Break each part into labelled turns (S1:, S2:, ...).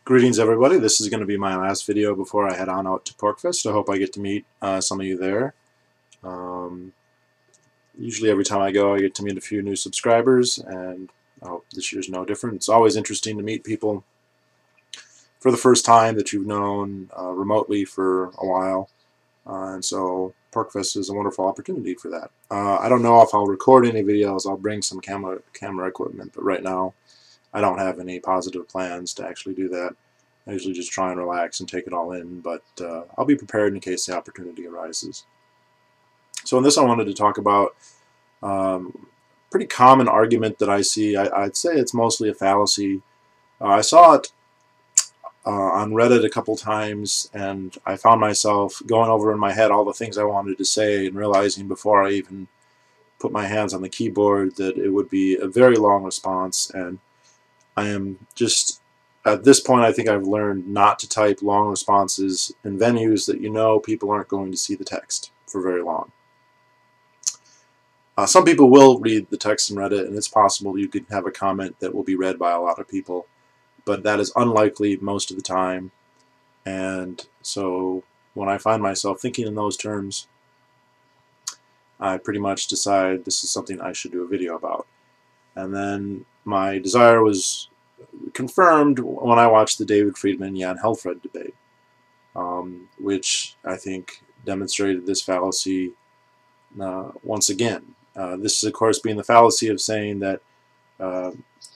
S1: Greetings everybody, this is going to be my last video before I head on out to Porkfest. I hope I get to meet some of you there. Um, Usually every time I go I get to meet a few new subscribers, and I hope this year's no different. It's always interesting to meet people for the first time that you've known remotely for a while, and so Porkfest is a wonderful opportunity for that. I don't know if I'll record any videos. I'll bring some camera equipment, but right now I don't have any positive plans to actually do that. I usually just try and relax and take it all in, but I'll be prepared in case the opportunity arises. So in this I wanted to talk about pretty common argument that I see. I'd say it's mostly a fallacy. I saw it on Reddit a couple times, and I found myself going over in my head all the things I wanted to say and realizing before I even put my hands on the keyboard that it would be a very long response, and I am just, at this point, I think I've learned not to type long responses in venues that you know people aren't going to see the text for very long. Some people will read the text in Reddit, and it's possible you could have a comment that will be read by a lot of people, but that is unlikely most of the time. And so when I find myself thinking in those terms, I pretty much decide this is something I should do a video about. And then my desire was confirmed when I watched the David Friedman-Jan Helfrich debate, which I think demonstrated this fallacy once again. This is, of course, being the fallacy of saying that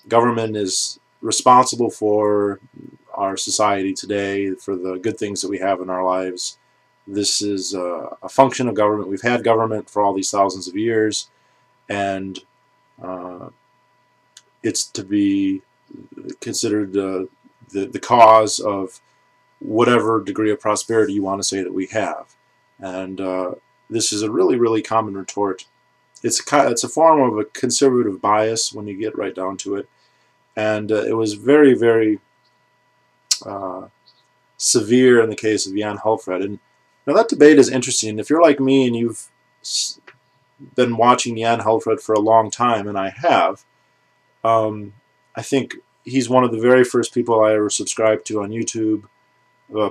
S1: government is responsible for our society today, for the good things that we have in our lives. This is a function of government. We've had government for all these thousands of years, and it's to be considered the cause of whatever degree of prosperity you want to say that we have. And this is a really common retort. It's a form of a conservative bias when you get right down to it, and it was very severe in the case of Jan Helfrich. And now that debate is interesting. If you're like me and you've been watching Jan Helfrich for a long time, and I have, I think he's one of the very first people I ever subscribed to on YouTube,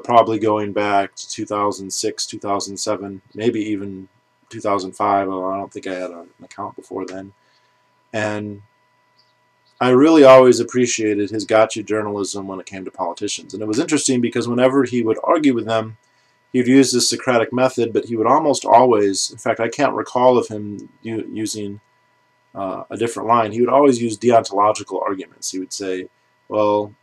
S1: probably going back to 2006, 2007, maybe even 2005, although I don't think I had an account before then. And I really always appreciated his gotcha journalism when it came to politicians. And it was interesting because whenever he would argue with them, he would use this Socratic method, but he would almost always, in fact, I can't recall of him using a different line. He would always use deontological arguments. He would say, well,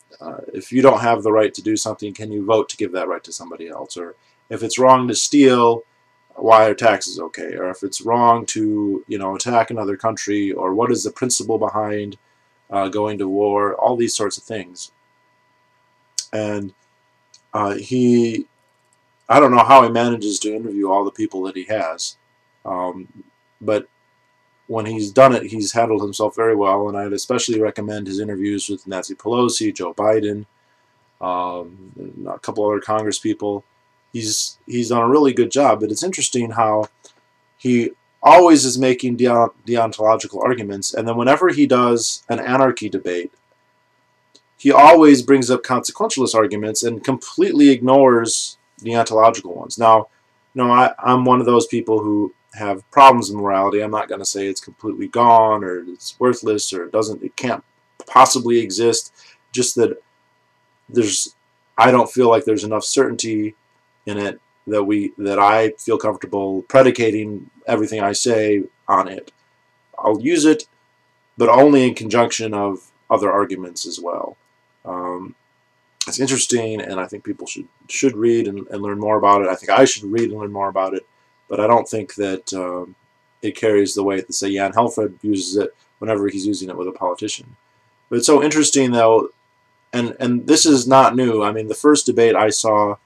S1: if you don't have the right to do something, can you vote to give that right to somebody else? Or if it's wrong to steal, why are taxes okay? Or if it's wrong to, attack another country, or what is the principle behind going to war? All these sorts of things. And I don't know how he manages to interview all the people that he has, but when he's done it, he's handled himself very well, and I'd especially recommend his interviews with Nancy Pelosi, Joe Biden, a couple other Congress people. He's done a really good job, but it's interesting how he always is making deontological arguments, and then whenever he does an anarchy debate, he always brings up consequentialist arguments and completely ignores deontological ones. Now, I'm one of those people who have problems with morality. I'm not going to say it's completely gone or it's worthless or it can't possibly exist. Just that I don't feel like there's enough certainty in it that I feel comfortable predicating everything I say on it. I'll use it, but only in conjunction of other arguments as well. It's interesting, and I think people should read and learn more about it. I think I should read and learn more about it, but I don't think that it carries the weight that, say, Jan Helfrich uses it whenever he's using it with a politician. But it's so interesting, though, and this is not new. I mean, the first debate I saw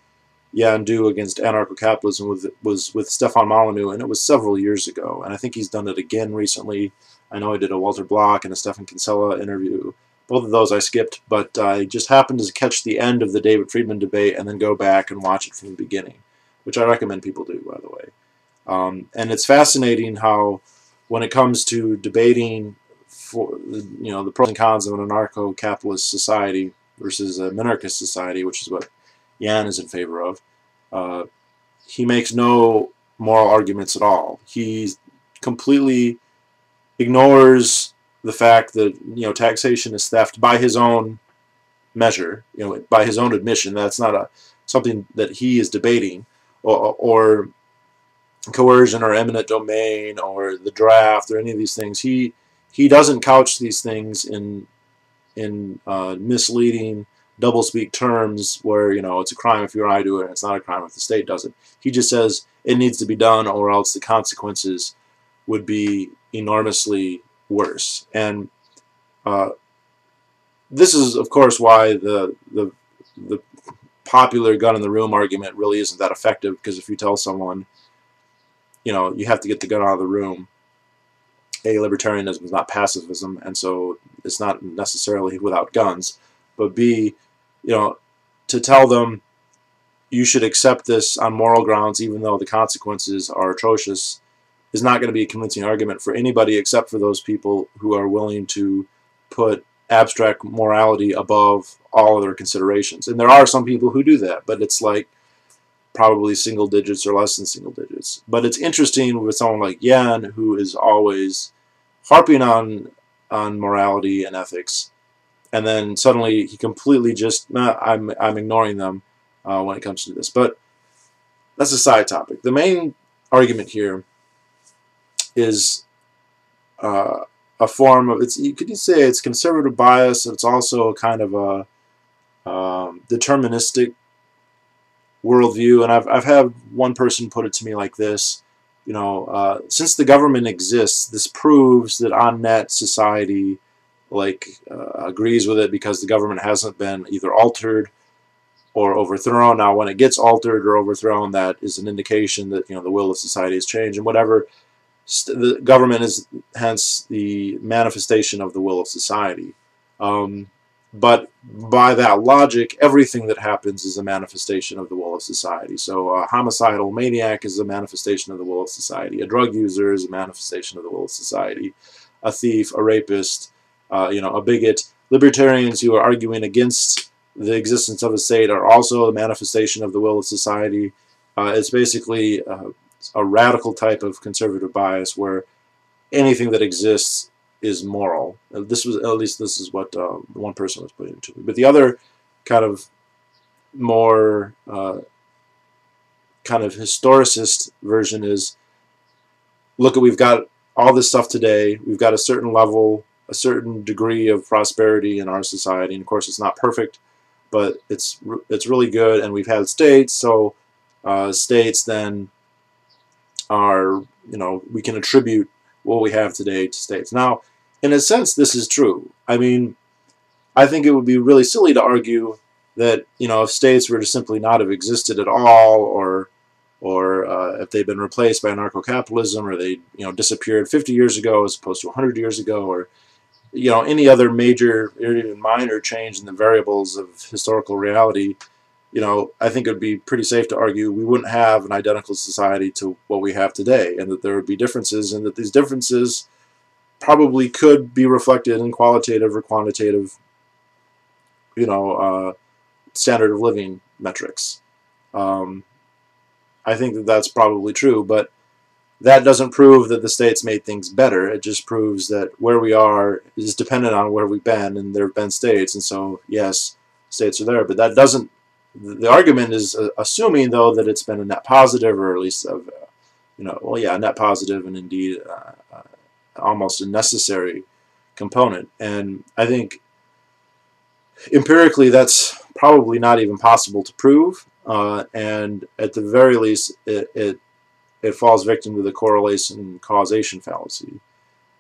S1: Jan do against anarcho-capitalism was with Stefan Molyneux, and it was several years ago, and I think he's done it again recently. I know he did a Walter Block and a Stefan Kinsella interview. Both of those I skipped, but I just happened to catch the end of the David Friedman debate and then go back and watch it from the beginning, which I recommend people do, by the way. And it's fascinating how, when it comes to debating for the pros and cons of an anarcho-capitalist society, versus a minarchist society, which is what Yan is in favor of, he makes no moral arguments at all. He completely ignores the fact that taxation is theft by his own measure, by his own admission. That's not something that he is debating, or coercion or eminent domain or the draft or any of these things. He doesn't couch these things in misleading doublespeak terms where it's a crime if you or I do it and it's not a crime if the state does it. He just says it needs to be done or else the consequences would be enormously worse. And this is of course why the popular gun in the room argument really isn't that effective, because if you tell someone you have to get the gun out of the room, A, libertarianism is not pacifism, and so it's not necessarily without guns, but B, to tell them you should accept this on moral grounds even though the consequences are atrocious is not going to be a convincing argument for anybody except for those people who are willing to put abstract morality above all other considerations. And there are some people who do that, but it's like probably single digits or less than single digits. But it's interesting with someone like Yan, who is always harping on morality and ethics, and then suddenly he completely just, I'm ignoring them when it comes to this. But that's a side topic. The main argument here is a form of, you could say it's conservative bias, it's also kind of a deterministic worldview. And I've had one person put it to me like this, since the government exists, this proves that on net society agrees with it because the government hasn't been either altered or overthrown. Now when it gets altered or overthrown, that is an indication that the will of society has changed, and whatever, the government is hence the manifestation of the will of society. But by that logic, everything that happens is a manifestation of the will of society. So a homicidal maniac is a manifestation of the will of society. A drug user is a manifestation of the will of society. A thief, a rapist, a bigot. Libertarians who are arguing against the existence of a state are also a manifestation of the will of society. It's basically a radical type of conservative bias where anything that exists is moral. This is what one person was putting it to me. But the other kind of more kind of historicist version is, look, we've got all this stuff today. We've got a certain level, a certain degree of prosperity in our society, and of course it's not perfect, but it's really good. And we've had states, so states then are, we can attribute what we have today to states. Now, in a sense, this is true. I mean, I think it would be really silly to argue that, if states were to simply not have existed at all, or if they've been replaced by anarcho-capitalism, or they, disappeared 50 years ago as opposed to 100 years ago, or, any other major or even minor change in the variables of historical reality, I think it would be pretty safe to argue we wouldn't have an identical society to what we have today, and that there would be differences, and that these differences probably could be reflected in qualitative or quantitative, standard of living metrics. I think that that's probably true, but that doesn't prove that the states made things better. It just proves that where we are is dependent on where we've been, and there have been states, and so yes, states are there, but that doesn't. The argument is assuming, though, that it's been a net positive, or at least of, a net positive, and indeed almost a necessary component. And I think empirically that's probably not even possible to prove, and at the very least it falls victim to the correlation and causation fallacy.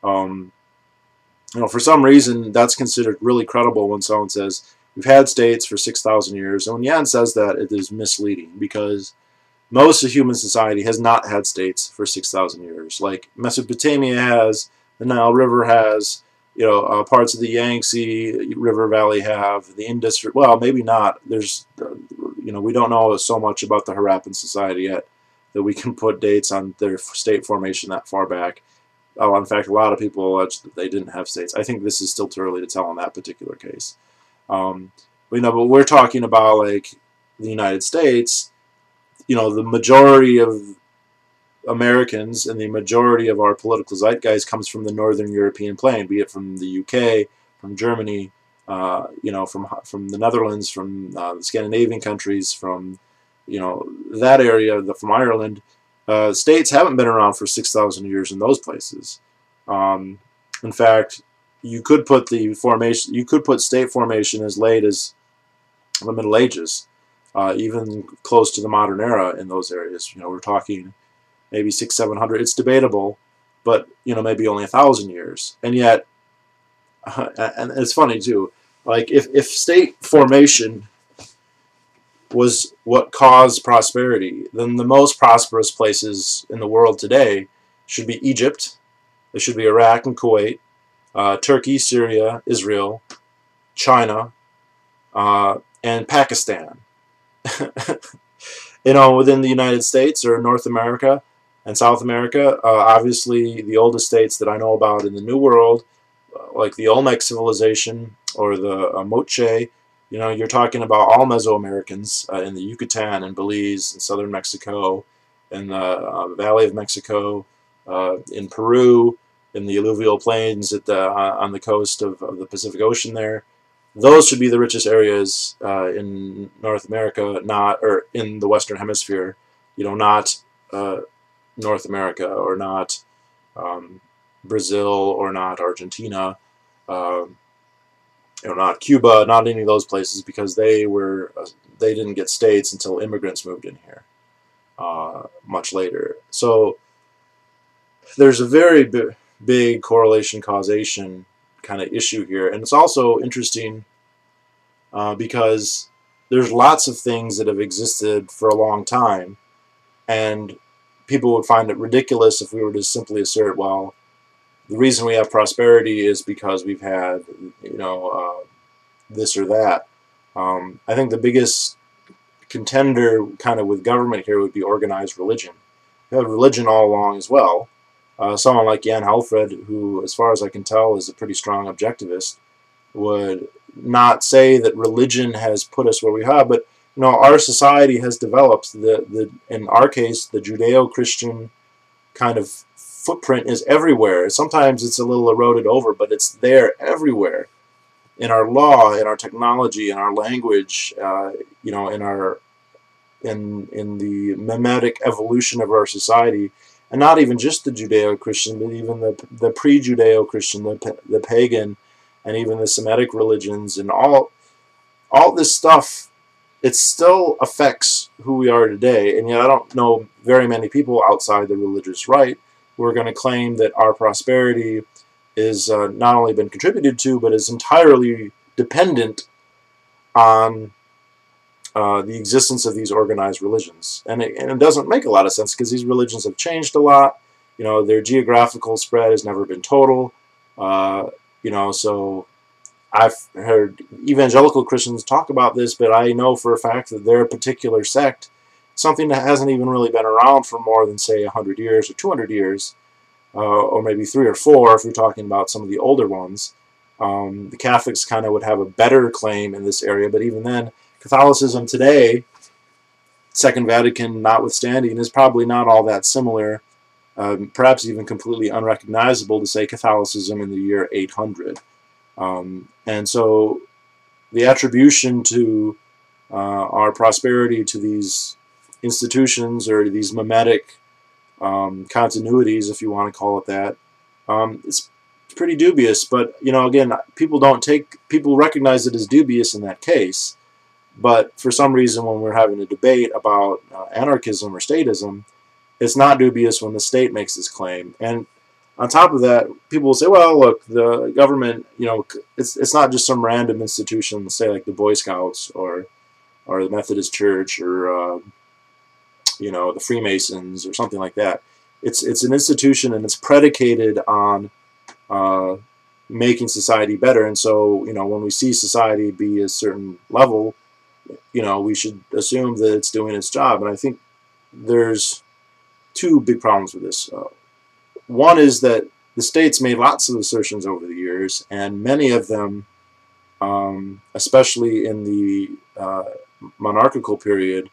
S1: For some reason that's considered really credible when someone says we've had states for 6,000 years, and when Yan says that, it is misleading, because most of human society has not had states for 6,000 years. Like Mesopotamia has, the Nile River has, parts of the Yangtze River Valley have, the Indus, well, maybe not. There's, we don't know so much about the Harappan society yet that we can put dates on their state formation that far back. Oh, in fact, a lot of people allege that they didn't have states. I think this is still too early to tell in that particular case. but we're talking about like the United States. The majority of Americans and the majority of our political zeitgeist comes from the Northern European plain, be it from the UK, from Germany, from the Netherlands, from the Scandinavian countries, from that area, from Ireland. States haven't been around for 6,000 years in those places. In fact, you could put state formation as late as the Middle Ages, even close to the modern era in those areas. We're talking maybe 600-700. It's debatable, but maybe only 1,000 years. And yet, and it's funny too. Like if state formation was what caused prosperity, then the most prosperous places in the world today should be Egypt. They should be Iraq and Kuwait, Turkey, Syria, Israel, China, and Pakistan. Within the United States or North America and South America, obviously the oldest states that I know about in the New World, like the Olmec civilization or the Moche, you're talking about all Mesoamericans in the Yucatan and Belize and southern Mexico, in the Valley of Mexico, in Peru, in the alluvial plains on the coast of the Pacific Ocean there. Those should be the richest areas in North America, or in the Western Hemisphere, not North America, or not Brazil, or not Argentina, not Cuba, not any of those places, because they didn't get states until immigrants moved in here much later. So there's a very big correlation causation kind of issue here, and it's also interesting because there's lots of things that have existed for a long time, and people would find it ridiculous if we were to simply assert, well, the reason we have prosperity is because we've had this or that. I think the biggest contender kind of with government here would be organized religion. We had religion all along as well. Someone like Jan Halfred, who, as far as I can tell, is a pretty strong objectivist, would not say that religion has put us where we have, but our society has developed. In our case, the Judeo-Christian kind of footprint is everywhere. Sometimes it's a little eroded over, but it's there everywhere. In our law, in our technology, in our language, in the mimetic evolution of our society. And not even just the Judeo-Christian, but even the pre-Judeo-Christian, the pagan, and even the Semitic religions, and all this stuff, it still affects who we are today. And yet I don't know very many people outside the religious right who are going to claim that our prosperity is not only been contributed to, but is entirely dependent on the existence of these organized religions. And it doesn't make a lot of sense, because these religions have changed a lot. Their geographical spread has never been total. So I've heard evangelical Christians talk about this, but I know for a fact that their particular sect, something that hasn't even really been around for more than, say, 100 years or 200 years, or maybe 3 or 4 if you're talking about some of the older ones. The Catholics kind of would have a better claim in this area, but even then, Catholicism today, Second Vatican notwithstanding, is probably not all that similar, perhaps even completely unrecognizable to say Catholicism in the year 800. And so the attribution to our prosperity to these institutions, or these mimetic continuities, if you want to call it that, it's pretty dubious. But again, people recognize it as dubious in that case. But for some reason, when we're having a debate about anarchism or statism, it's not dubious when the state makes this claim. And on top of that, people will say, well, look, the government, it's not just some random institution, say like the Boy Scouts or the Methodist Church, or the Freemasons or something like that. It's an institution, and it's predicated on making society better. And so when we see society be a certain level, we should assume that it's doing its job. And I think there's 2 big problems with this. One is that the state's made lots of assertions over the years, and many of them especially in the monarchical period,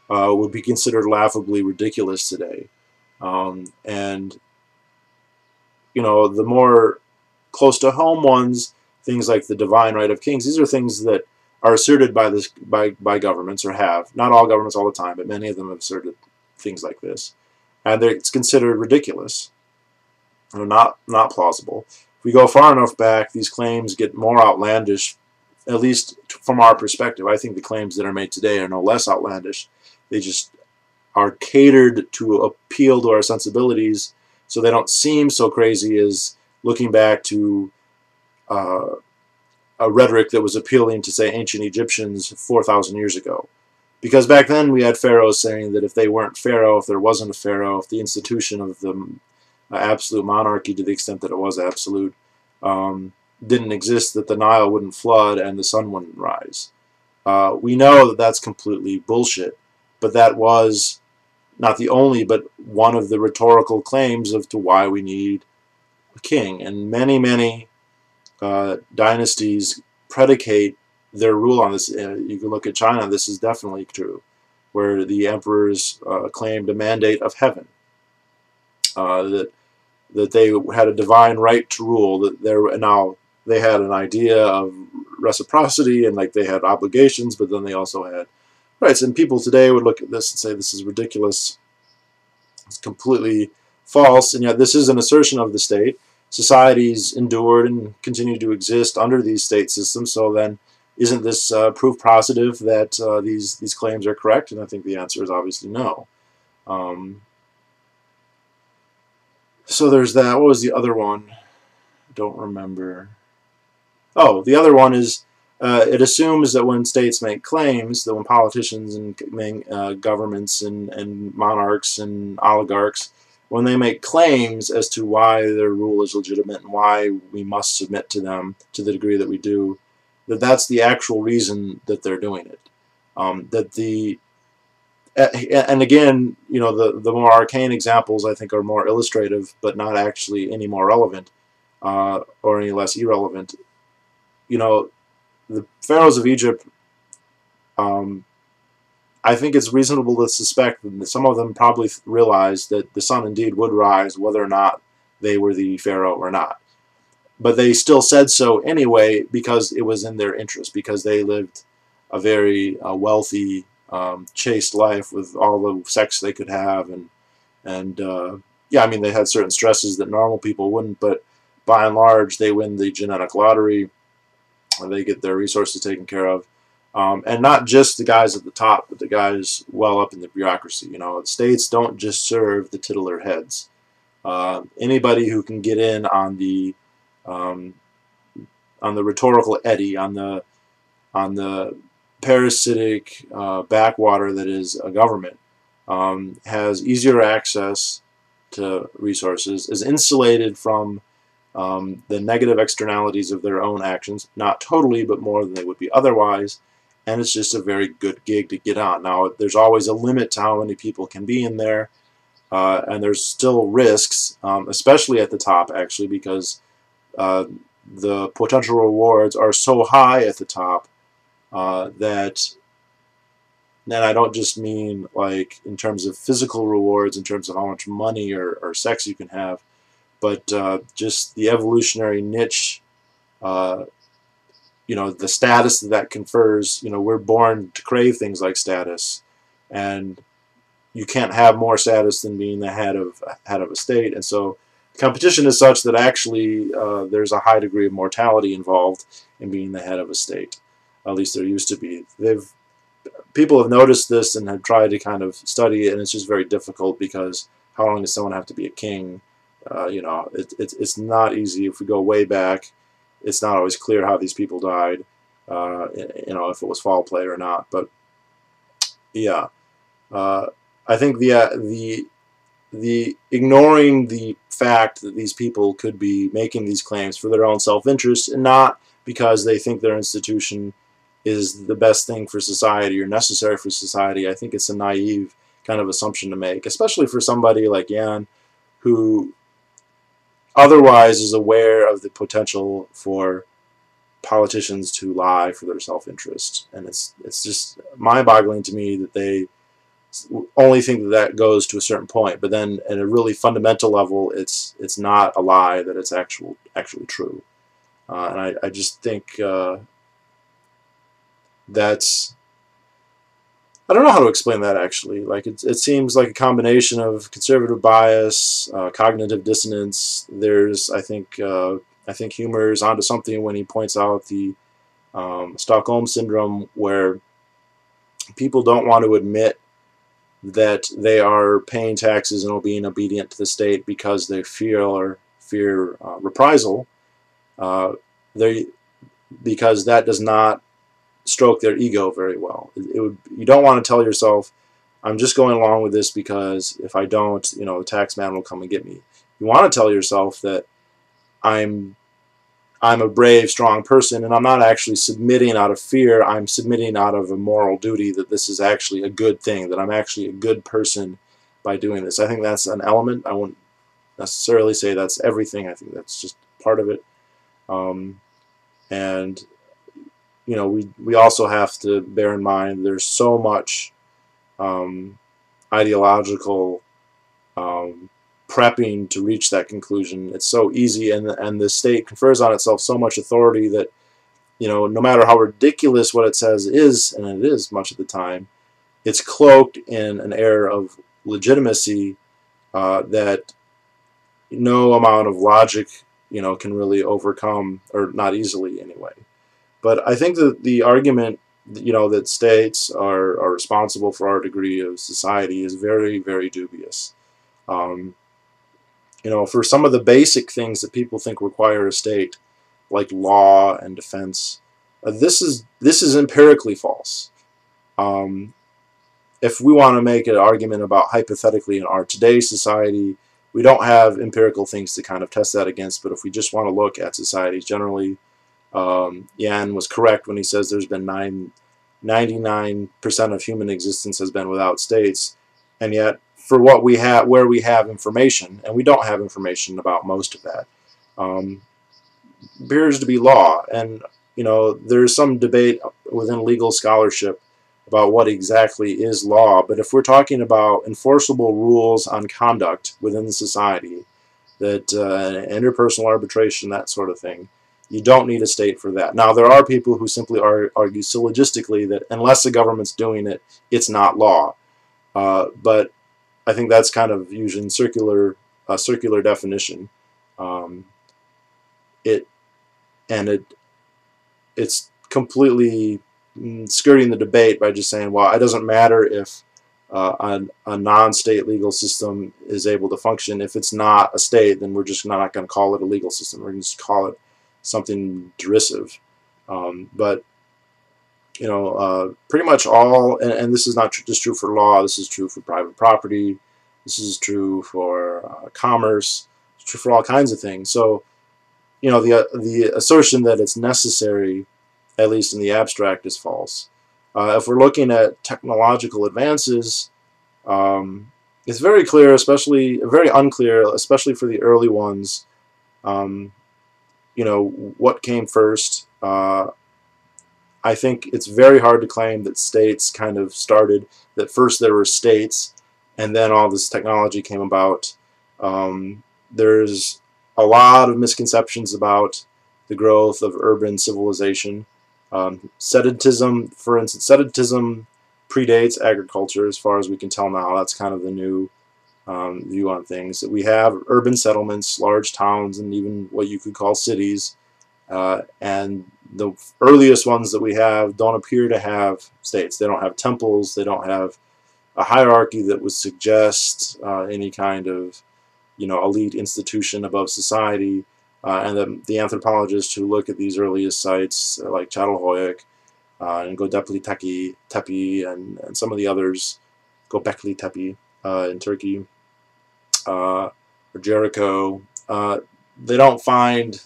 S1: would be considered laughably ridiculous today. And the more close to home ones, things like the divine right of kings, these are things that are asserted by governments, or have. Not all governments all the time, but many of them have asserted things like this. And it's considered ridiculous, or not plausible. If we go far enough back, these claims get more outlandish, at least from our perspective. I think the claims that are made today are no less outlandish. They just are catered to appeal to our sensibilities, so they don't seem so crazy as looking back to a rhetoric that was appealing to, say, ancient Egyptians 4,000 years ago. Because back then we had pharaohs saying that if they weren't pharaoh, if there wasn't a pharaoh, if the institution of the absolute monarchy, to the extent that it was absolute, didn't exist, that the Nile wouldn't flood and the sun wouldn't rise. We know that that's completely bullshit, but that was not the only, but one of the rhetorical claims of to why we need a king. And many, many dynasties predicate their rule on this. You can look at China, this is definitely true, where the emperors claimed a mandate of heaven, that they had a divine right to rule, that now they had an idea of reciprocity, and like they had obligations, but then they also had rights. And people today would look at this and say this is ridiculous, it's completely false, and yet this is an assertion of the state. Societies endured and continue to exist under these state systems, so then isn't this proof positive that these claims are correct? And I think the answer is obviously no. So there's that. What was the other one? I don't remember. Oh, the other one is it assumes that when states make claims, that when politicians and governments and monarchs and oligarchs, when they make claims as to why their rule is legitimate and why we must submit to them to the degree that we do, that's the actual reason that they're doing it. And again, the more arcane examples I think are more illustrative, but not actually any more relevant or any less irrelevant. The pharaohs of Egypt, I think it's reasonable to suspect that some of them probably realized that the sun indeed would rise whether or not they were the pharaoh or not. But they still said so anyway because it was in their interest, because they lived a very wealthy, chaste life with all the sex they could have. And yeah, I mean, they had certain stresses that normal people wouldn't, but by and large, they win the genetic lottery. They get their resources taken care of. And not just the guys at the top, but the guys well up in the bureaucracy. States don't just serve the titular heads. Anybody who can get in on the rhetorical eddy, on the parasitic backwater that is a government, has easier access to resources, is insulated from the negative externalities of their own actions, not totally, but more than they would be otherwise, and it's just a very good gig to get on. Now, there's always a limit to how many people can be in there, and there's still risks, especially at the top, actually, because the potential rewards are so high at the top that, and I don't just mean like in terms of physical rewards, in terms of how much money or sex you can have, but just the evolutionary niche, the status that confers. We're born to crave things like status, and you can't have more status than being the head of a state. And so competition is such that actually there's a high degree of mortality involved in being the head of a state. At least there used to be. People have noticed this and have tried to kind of study it, and it's just very difficult because how long does someone have to be a king? It's not easy. If we go way back, it's not always clear how these people died, if it was foul play or not. But yeah, I think the ignoring the fact that these people could be making these claims for their own self-interest and not because they think their institution is the best thing for society or necessary for society, I think it's a naive kind of assumption to make, especially for somebody like Jan, who otherwise is aware of the potential for politicians to lie for their self-interest, and it's just mind-boggling to me that they only think that that goes to a certain point, but then at a really fundamental level, it's not a lie, that it's actually true. And I just think that's, I don't know how to explain that actually. Like it seems like a combination of conservative bias, cognitive dissonance. There's I think Humer is onto something when he points out the Stockholm syndrome, where people don't want to admit that they are paying taxes and being obedient to the state because they fear reprisal. Because that does not stroke their ego very well. You don't want to tell yourself, I'm just going along with this because if I don't, the tax man will come and get me. You want to tell yourself that I'm a brave, strong person, and I'm not actually submitting out of fear. I'm submitting out of a moral duty, that this is actually a good thing, that I'm actually a good person by doing this. I think that's an element. I wouldn't necessarily say that's everything. I think that's just part of it. And we also have to bear in mind there's so much ideological prepping to reach that conclusion. It's so easy, and the state confers on itself so much authority that no matter how ridiculous what it says is, and it is much of the time, it's cloaked in an air of legitimacy that no amount of logic can really overcome, or not easily anyway. But I think that the argument that states are responsible for our degree of society is very, very dubious. For some of the basic things that people think require a state, like law and defense, this is empirically false. If we want to make an argument about hypothetically in our today's society, we don't have empirical things to kind of test that against. But if we just want to look at societies generally, Jan was correct when he says there's been 99% of human existence has been without states, and yet for what we have, where we have information, and we don't have information about most of that, appears to be law. And there's some debate within legal scholarship about what exactly is law. But if we're talking about enforceable rules on conduct within the society, that interpersonal arbitration, that sort of thing, you don't need a state for that. Now, there are people who simply argue syllogistically that unless the government's doing it, it's not law. But I think that's kind of using circular definition. It's completely skirting the debate by just saying, well, it doesn't matter if a non-state legal system is able to function. If it's not a state, then we're just not going to call it a legal system. We're going to just call it something derisive. But pretty much all, and this is not just true for law, this is true for private property, this is true for commerce, it's true for all kinds of things. So, the assertion that it's necessary, at least in the abstract, is false. If we're looking at technological advances, it's very clear, very unclear, especially for the early ones, what came first. I think it's very hard to claim that states kind of started, that first there were states and then all this technology came about. There's a lot of misconceptions about the growth of urban civilization. Sedentism, for instance, predates agriculture as far as we can tell now. That's kind of the new view on things. That we have urban settlements, large towns, and even what you could call cities. And the earliest ones that we have don't appear to have states. They don't have temples. They don't have a hierarchy that would suggest any kind of elite institution above society. And the anthropologists who look at these earliest sites, like Çatalhöyük and Göbekli Tepe, and some of the others, Göbekli Tepe in Turkey, or Jericho, they don't find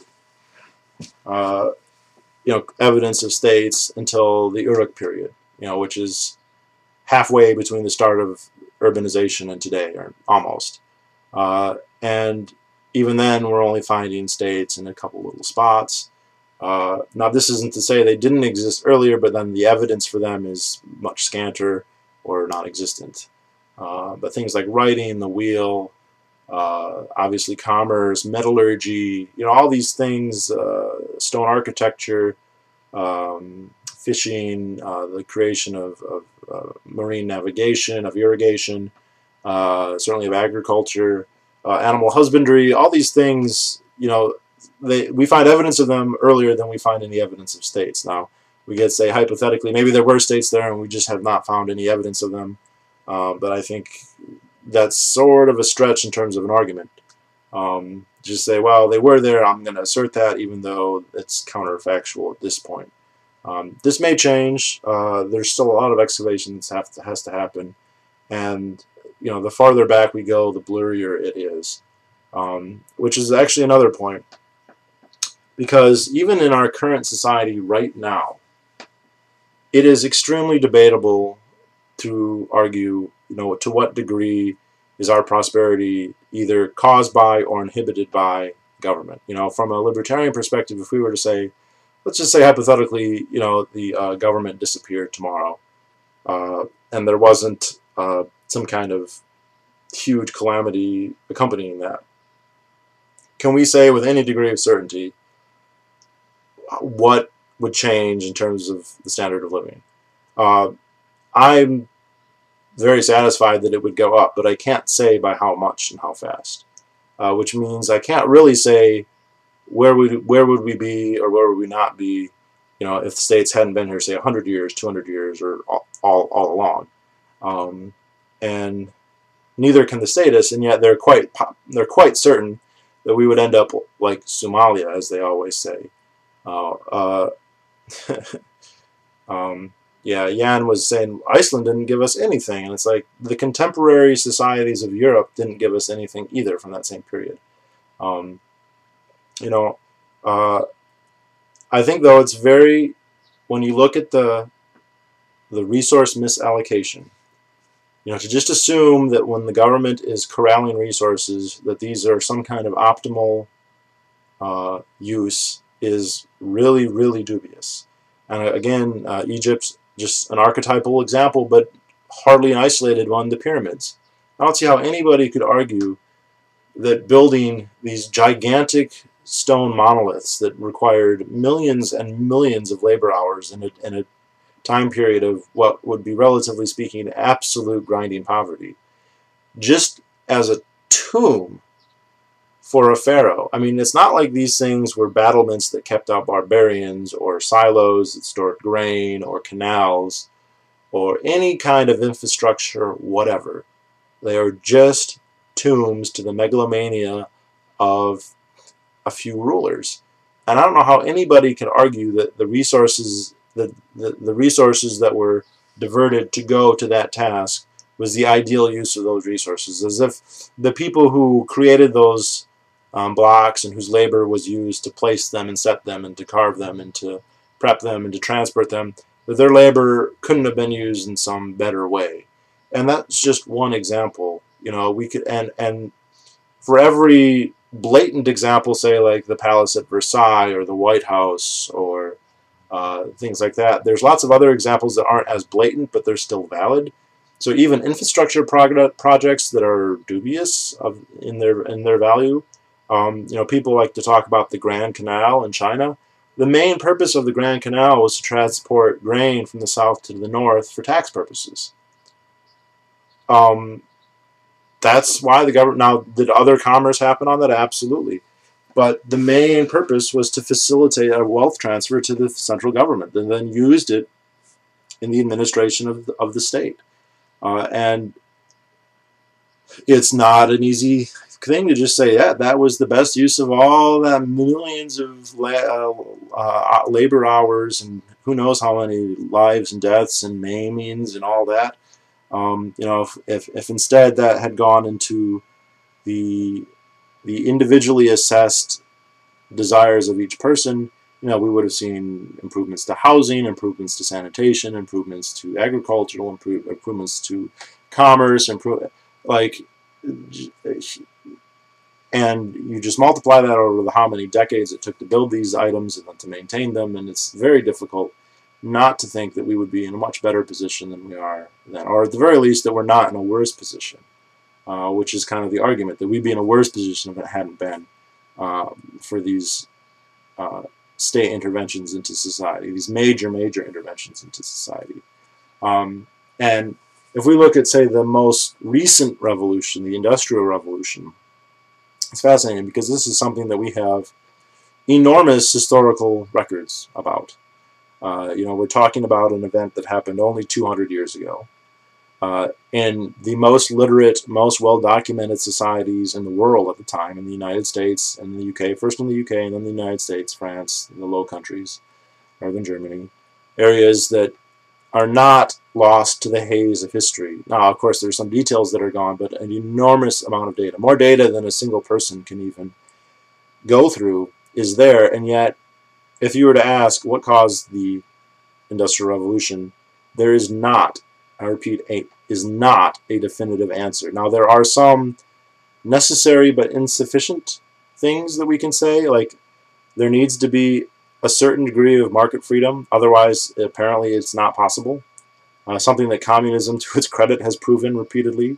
S1: evidence of states until the Uruk period, which is halfway between the start of urbanization and today, or almost. And even then, we're only finding states in a couple little spots. Now, this isn't to say they didn't exist earlier, but then the evidence for them is much scanter or non-existent. But things like writing, the wheel, obviously commerce, metallurgy, all these things, stone architecture, fishing, the creation of marine navigation, of irrigation, certainly of agriculture, animal husbandry, all these things, we find evidence of them earlier than we find any evidence of states. Now, we could say hypothetically, maybe there were states there and we just have not found any evidence of them. But I think that's sort of a stretch in terms of an argument. Just say, well, they were there, I'm going to assert that, even though it's counterfactual at this point. This may change. There's still a lot of excavation that has to happen. And, the farther back we go, the blurrier it is. Which is actually another point. Because even in our current society right now, it is extremely debatable to argue, to what degree is our prosperity either caused by or inhibited by government. From a libertarian perspective, if we were to say, let's just say hypothetically, the government disappeared tomorrow, and there wasn't some kind of huge calamity accompanying that. Can we say with any degree of certainty what would change in terms of the standard of living? I'm very satisfied that it would go up, but I can't say by how much and how fast. Which means I can't really say where would we be or where would we not be, if the states hadn't been here, say 100 years, 200 years, or all along. And neither can the statists, and yet they're quite certain that we would end up like Somalia, as they always say. Yeah, Jan was saying Iceland didn't give us anything, and it's like the contemporary societies of Europe didn't give us anything either from that same period. I think though it's very, when you look at the resource misallocation, to just assume that when the government is corralling resources that these are some kind of optimal use is really, really dubious. And again, Egypt's just an archetypal example, but hardly an isolated one, the pyramids. I don't see how anybody could argue that building these gigantic stone monoliths that required millions and millions of labor hours in a time period of what would be, relatively speaking, absolute grinding poverty, just as a tomb for a pharaoh. I mean, it's not like these things were battlements that kept out barbarians, or silos that stored grain, or canals, or any kind of infrastructure, whatever. They are just tombs to the megalomania of a few rulers. And I don't know how anybody can argue that the resources that were diverted to go to that task was the ideal use of those resources, as if the people who created those blocks and whose labor was used to place them and set them and to carve them and to prep them and to transport them, that their labor couldn't have been used in some better way. And that's just one example. We could, and for every blatant example, say like the palace at Versailles or the White House or things like that, there's lots of other examples that aren't as blatant, but they're still valid. So even infrastructure projects that are dubious in their value, people like to talk about the Grand Canal in China. The main purpose of the Grand Canal was to transport grain from the south to the north for tax purposes. That's why the government. Now, did other commerce happen on that? Absolutely. But the main purpose was to facilitate a wealth transfer to the central government, and then used it in the administration of the state. And it's not an easy thing to just say, yeah, that was the best use of all that millions of labor hours and who knows how many lives and deaths and maimings and all that. If instead that had gone into the individually assessed desires of each person, we would have seen improvements to housing, improvements to sanitation, improvements to agricultural, improvements to commerce, And you just multiply that over the how many decades it took to build these items and then to maintain them, and it's very difficult not to think that we would be in a much better position than we are then, or at the very least that we're not in a worse position, which is kind of the argument, that we'd be in a worse position if it hadn't been for these state interventions into society, these major interventions into society. And if we look at, say, the most recent revolution, the Industrial Revolution, it's fascinating because this is something that we have enormous historical records about. We're talking about an event that happened only 200 years ago. In the most literate, most well-documented societies in the world at the time, in the United States and the UK, first in the UK and then the United States, France, the Low Countries, Northern Germany, areas that are not lost to the haze of history. Now, of course, there's some details that are gone, but an enormous amount of data, more data than a single person can even go through, is there. And yet, if you were to ask what caused the Industrial Revolution, there is not, I repeat, is not a definitive answer. Now, there are some necessary but insufficient things that we can say, like there needs to be a certain degree of market freedom, otherwise apparently it's not possible. Something that communism, to its credit, has proven repeatedly,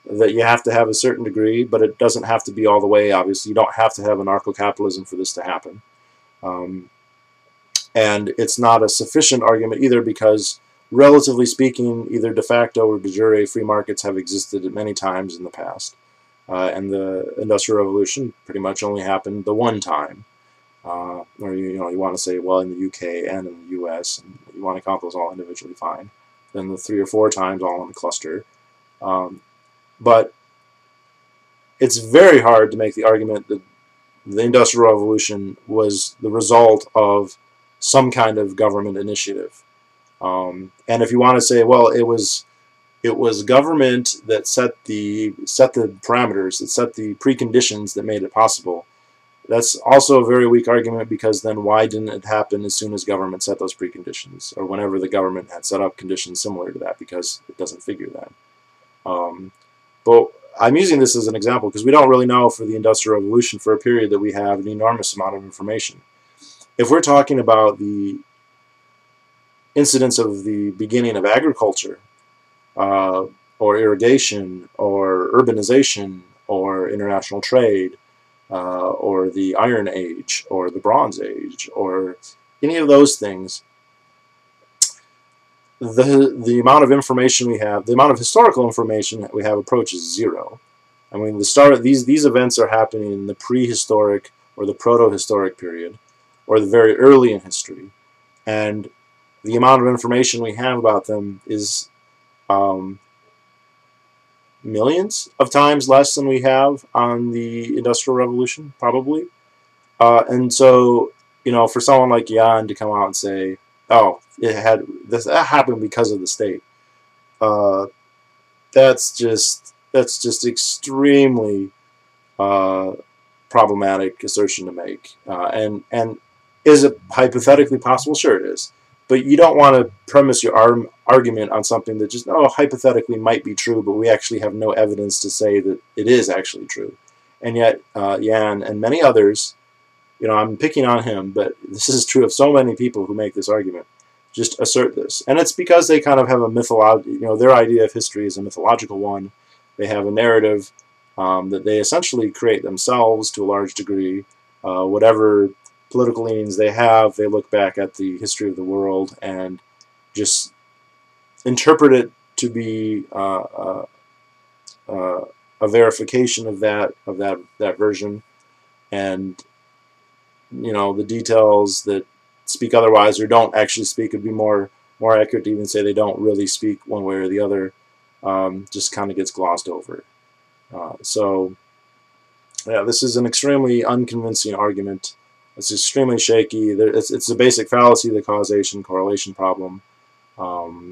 S1: that you have to have a certain degree, but it doesn't have to be all the way, obviously. You don't have to have anarcho-capitalism for this to happen. And it's not a sufficient argument either, because relatively speaking, either de facto or de jure, free markets have existed many times in the past. And the Industrial Revolution pretty much only happened the one time. Or you want to say, well, in the UK and in the US, and you want to count those all individually, fine. Then the 3 or 4 times all in a cluster. But it's very hard to make the argument that the Industrial Revolution was the result of some kind of government initiative. And if you want to say, well, it was government that set the parameters, that set the preconditions that made it possible, that's also a very weak argument, because then why didn't it happen as soon as government set those preconditions, or whenever the government had set up conditions similar to that, because it doesn't figure that. But I'm using this as an example because we don't really know for the Industrial Revolution, for a period that we have an enormous amount of information. If we're talking about the incidents of the beginning of agriculture, or irrigation, or urbanization, or international trade, or the Iron Age, or the Bronze Age, or any of those things, the amount of information we have, the amount of historical information that we have, approaches zero. I mean, the start of these events are happening in the prehistoric or the proto-historic period, or the very early in history, and the amount of information we have about them is millions of times less than we have on the Industrial Revolution, probably. And so, for someone like Jan to come out and say, "Oh, that happened because of the state," that's just extremely problematic assertion to make. And is it hypothetically possible? Sure, it is. But you don't want to premise your argument on something that just, hypothetically might be true, but we actually have no evidence to say that it is actually true. And yet, Jan and many others, I'm picking on him, but this is true of so many people who make this argument, just assert this. And it's because they kind of have a mythological, their idea of history is a mythological one. They have a narrative that they essentially create themselves to a large degree. Whatever political leanings they have, they look back at the history of the world and just interpret it to be a verification of that version, and the details that speak otherwise or don't actually speak would be more accurate to even say they don't really speak one way or the other. Just kind of gets glossed over. So yeah, this is an extremely unconvincing argument. It's extremely shaky. It's the basic fallacy, the causation correlation problem. I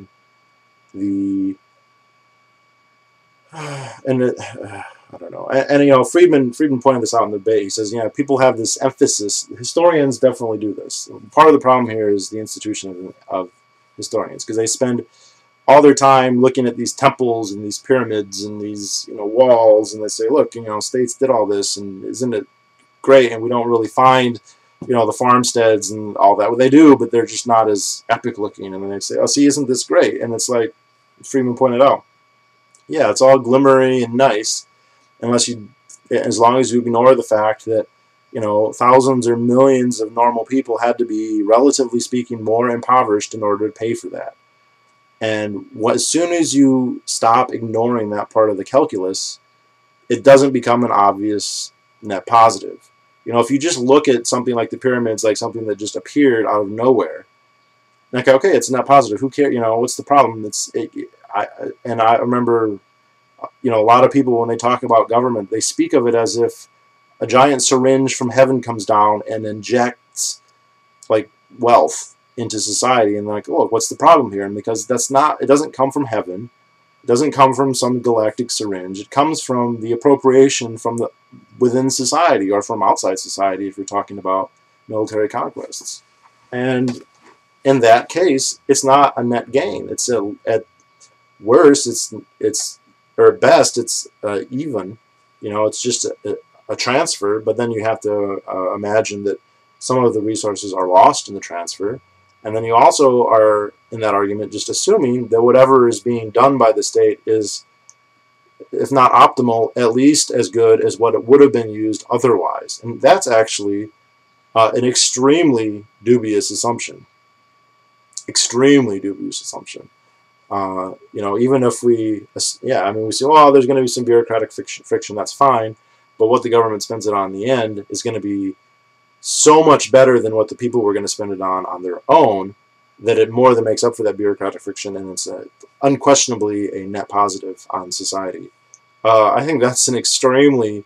S1: don't know. And Friedman pointed this out in the debate. He says, people have this emphasis. Historians definitely do this. Part of the problem here is the institution of historians, because they spend all their time looking at these temples and these pyramids and these, you know, walls, and they say, look, you know, states did all this, and isn't it great? And we don't really find, you know, the farmsteads and all that. Well, they do, but they're just not as epic looking. And then they say, oh, see, isn't this great? And it's like Friedman pointed out, yeah, it's all glimmery and nice, as long as you ignore the fact that, you know, thousands or millions of normal people had to be, relatively speaking, more impoverished in order to pay for that. And as soon as you stop ignoring that part of the calculus, it doesn't become an obvious net positive. You know, if you just look at something like the pyramids, like something that just appeared out of nowhere, like, okay, it's a net positive. Who cares? You know, what's the problem? I remember, you know, a lot of people, when they talk about government, they speak of it as if a giant syringe from heaven comes down and injects, like, wealth into society, and like, oh, what's the problem here? And because it doesn't come from heaven, it doesn't come from some galactic syringe. It comes from the appropriation from within society, or from outside society, if you're talking about military conquests. And in that case, it's not a net gain. It's at worst, or at best, it's even. You know, it's just a transfer. But then you have to imagine that some of the resources are lost in the transfer. And then you also are, in that argument, just assuming that whatever is being done by the state is, if not optimal, at least as good as what it would have been used otherwise. And that's actually an extremely dubious assumption. Extremely dubious assumption. You know, even if we say, oh, there's going to be some bureaucratic friction, that's fine. But what the government spends it on in the end is going to be so much better than what the people were going to spend it on their own, that it more than makes up for that bureaucratic friction, and it's unquestionably a net positive on society. I think that's an extremely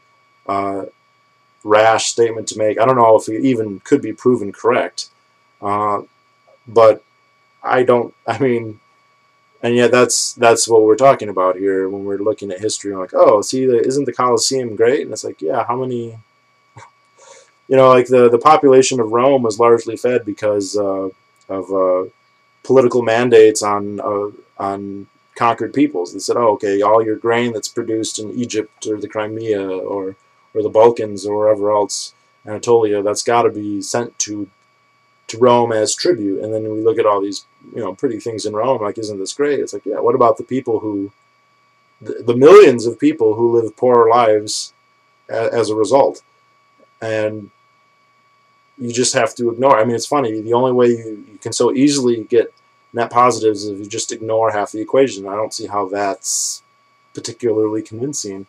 S1: rash statement to make. I don't know if it even could be proven correct, but and yet that's what we're talking about here when we're looking at history. I'm like, oh, see, isn't the Colosseum great? And it's like, yeah, how many... You know, like the population of Rome was largely fed because of political mandates on conquered peoples. They said, oh, okay, all your grain that's produced in Egypt or the Crimea or the Balkans or wherever else, Anatolia, that's got to be sent to Rome as tribute. And then we look at all these, you know, pretty things in Rome, like, isn't this great? It's like, yeah, what about the people the millions of people who live poorer lives as a result? And you just have to ignore. I mean, it's funny. The only way you can so easily get net positives is if you just ignore half the equation. I don't see how that's particularly convincing,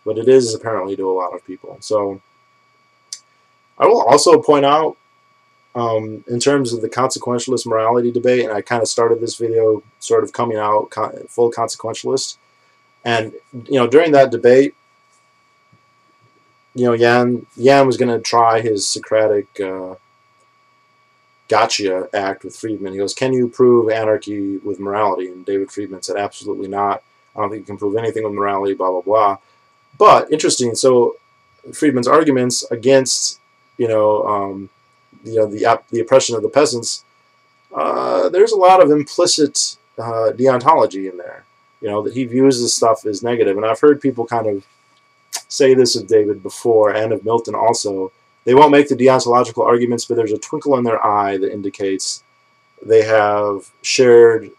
S1: but it is apparently to a lot of people. So I will also point out, in terms of the consequentialist morality debate, and I kind of started this video sort of coming out full consequentialist, and, you know, during that debate, you know, Yan was going to try his Socratic gotcha act with Friedman. He goes, can you prove anarchy with morality? And David Friedman said, absolutely not. I don't think you can prove anything with morality, blah, blah, blah. But, interesting, so Friedman's arguments against, the oppression of the peasants, there's a lot of implicit deontology in there, that he views this stuff as negative. And I've heard people kind of say this of David before, and of Milton also. They won't make the deontological arguments, but there's a twinkle in their eye that indicates they have shared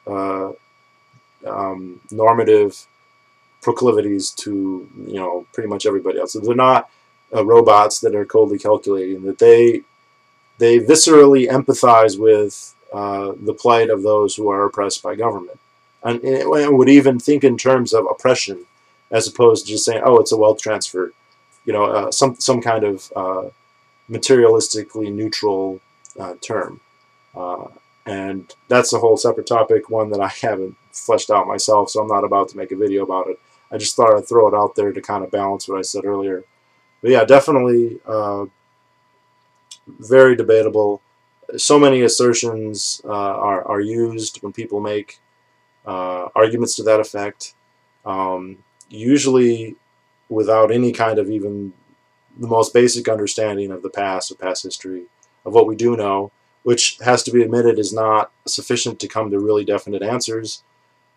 S1: normative proclivities to, pretty much everybody else. So they're not robots that are coldly calculating, that they viscerally empathize with the plight of those who are oppressed by government, and would even think in terms of oppression, as opposed to just saying, oh, it's a wealth transfer, some kind of materialistically neutral term. And that's a whole separate topic, one that I haven't fleshed out myself, so I'm not about to make a video about it. I just thought I'd throw it out there to kind of balance what I said earlier. But yeah, definitely very debatable. So many assertions are used when people make arguments to that effect. Usually without any kind of even the most basic understanding of the past, of past history, of what we do know, which has to be admitted is not sufficient to come to really definite answers.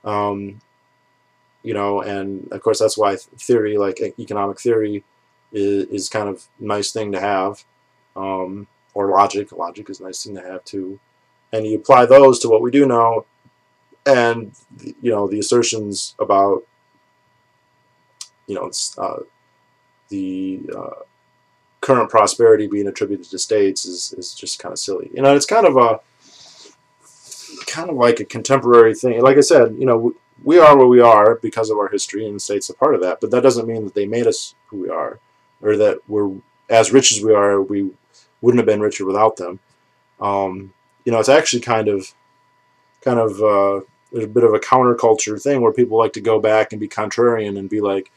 S1: You know, and of course that's why theory, like economic theory, is kind of a nice thing to have, or logic. Logic is a nice thing to have too, and you apply those to what we do know, and you know the assertions about the current prosperity being attributed to states is just kind of silly. You know, it's kind of like a contemporary thing. Like I said, you know, we are where we are because of our history, and the state's a part of that. But that doesn't mean that they made us who we are, or that we're as rich as we are. We wouldn't have been richer without them. You know, it's actually kind of there's a bit of a counterculture thing where people like to go back and be contrarian and be like,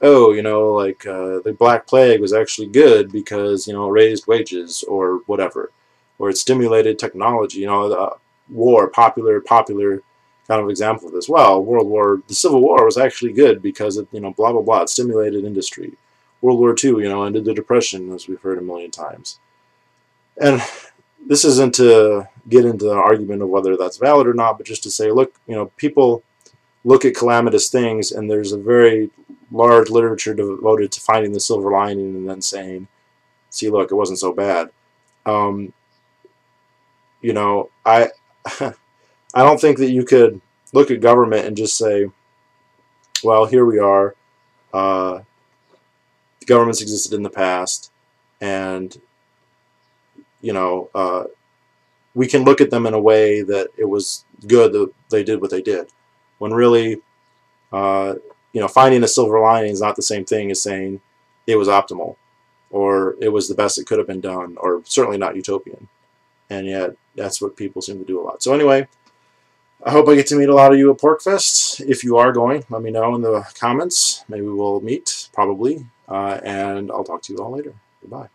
S1: oh, you know, like the Black Plague was actually good because, you know, it raised wages or whatever, or it stimulated technology. You know, the war, popular kind of example of this. Well, the Civil War was actually good because it, you know, blah blah blah. It stimulated industry. World War II, you know, ended the Depression, as we've heard a million times. And this isn't to get into an argument of whether that's valid or not, but just to say, look, you know, people look at calamitous things, and there's a very large literature devoted to finding the silver lining and then saying, see, look, it wasn't so bad. You know, I don't think that you could look at government and just say, well, here we are. Governments existed in the past, and you know, we can look at them in a way that it was good that they did what they did, when really, you know, finding a silver lining is not the same thing as saying it was optimal, or it was the best it could have been done, or certainly not utopian. And yet, that's what people seem to do a lot. So anyway, I hope I get to meet a lot of you at Porkfest. If you are going, let me know in the comments. Maybe we'll meet, probably. And I'll talk to you all later. Goodbye.